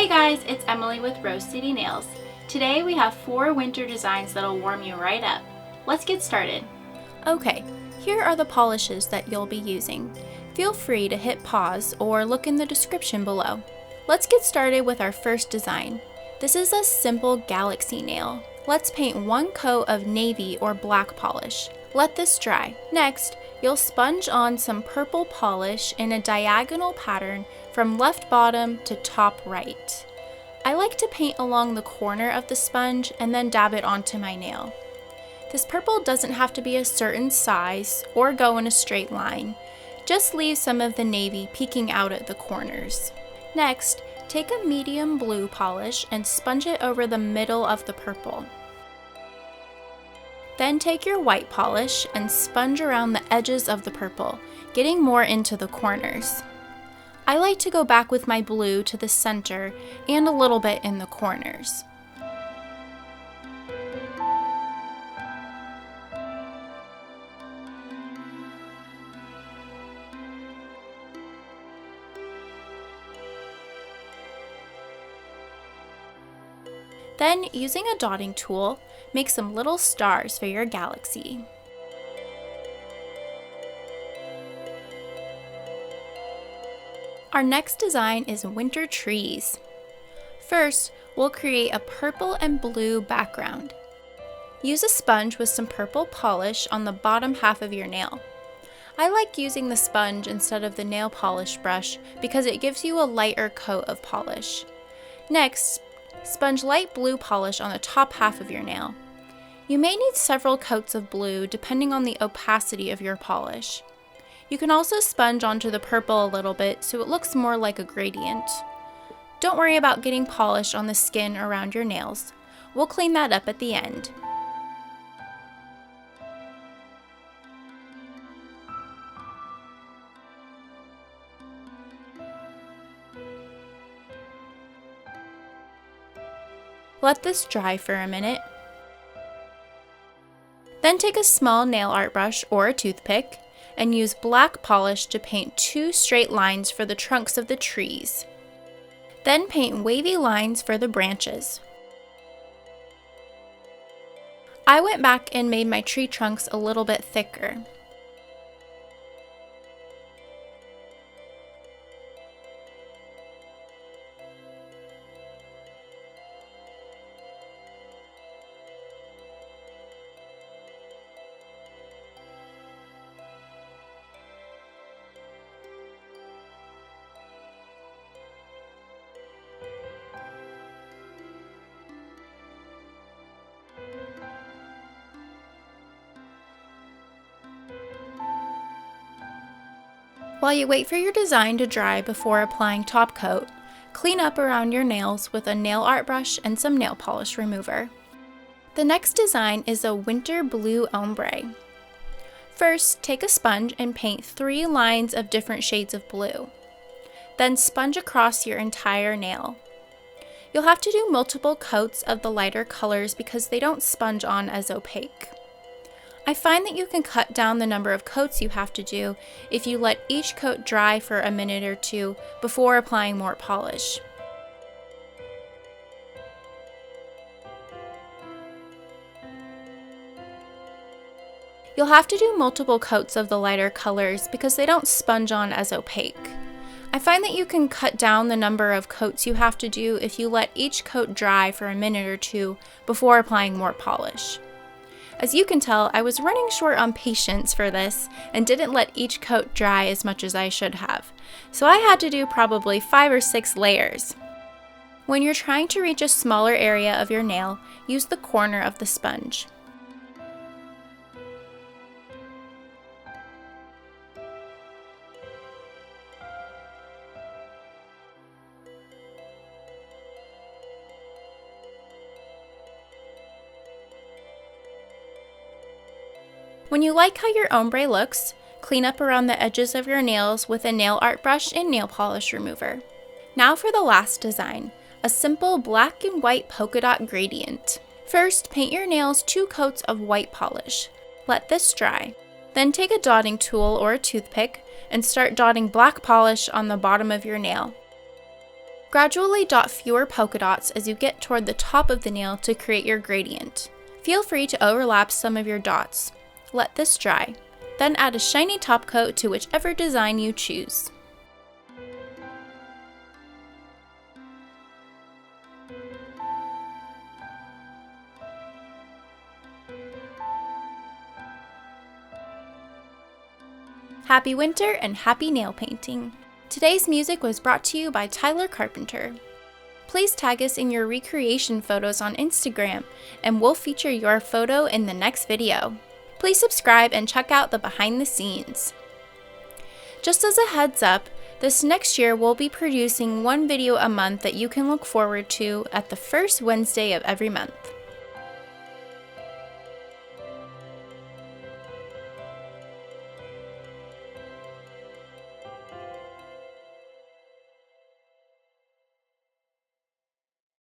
Hey guys, it's Emily with Rose City Nails. Today we have 4 winter designs that'll warm you right up. Let's get started. Okay, here are the polishes that you'll be using. Feel free to hit pause or look in the description below. Let's get started with our first design. This is a simple galaxy nail. Let's paint 1 coat of navy or black polish. Let this dry. Next, you'll sponge on some purple polish in a diagonal pattern from left bottom to top right. I like to paint along the corner of the sponge and then dab it onto my nail. This purple doesn't have to be a certain size or go in a straight line. Just leave some of the navy peeking out at the corners. Next, take a medium blue polish and sponge it over the middle of the purple. Then take your white polish and sponge around the edges of the purple, getting more into the corners. I like to go back with my blue to the center and a little bit in the corners. Then, using a dotting tool, make some little stars for your galaxy. Our next design is winter trees. First, we'll create a purple and blue background. Use a sponge with some purple polish on the bottom half of your nail. I like using the sponge instead of the nail polish brush because it gives you a lighter coat of polish. Next, sponge light blue polish on the top half of your nail. You may need several coats of blue depending on the opacity of your polish. You can also sponge onto the purple a little bit so it looks more like a gradient. Don't worry about getting polish on the skin around your nails. We'll clean that up at the end. Let this dry for a minute. Then take a small nail art brush or a toothpick and use black polish to paint 2 straight lines for the trunks of the trees. Then paint wavy lines for the branches. I went back and made my tree trunks a little bit thicker. While you wait for your design to dry before applying top coat, clean up around your nails with a nail art brush and some nail polish remover. The next design is a winter blue ombre. First, take a sponge and paint 3 lines of different shades of blue. Then sponge across your entire nail. You'll have to do multiple coats of the lighter colors because they don't sponge on as opaque. I find that you can cut down the number of coats you have to do if you let each coat dry for a minute or 2 before applying more polish. You'll have to do multiple coats of the lighter colors because they don't sponge on as opaque. I find that you can cut down the number of coats you have to do if you let each coat dry for a minute or 2 before applying more polish. As you can tell, I was running short on patience for this and didn't let each coat dry as much as I should have, so I had to do probably 5 or 6 layers. When you're trying to reach a smaller area of your nail, use the corner of the sponge. When you like how your ombre looks, clean up around the edges of your nails with a nail art brush and nail polish remover. Now for the last design, a simple black and white polka dot gradient. First, paint your nails 2 coats of white polish. Let this dry. Then take a dotting tool or a toothpick and start dotting black polish on the bottom of your nail. Gradually dot fewer polka dots as you get toward the top of the nail to create your gradient. Feel free to overlap some of your dots. Let this dry. Then add a shiny top coat to whichever design you choose. Happy winter and happy nail painting! Today's music was brought to you by Tyler Carpenter. Please tag us in your recreation photos on Instagram, and we'll feature your photo in the next video. Please subscribe and check out the behind the scenes. Just as a heads up, this next year we'll be producing one video a month that you can look forward to at the first Wednesday of every month.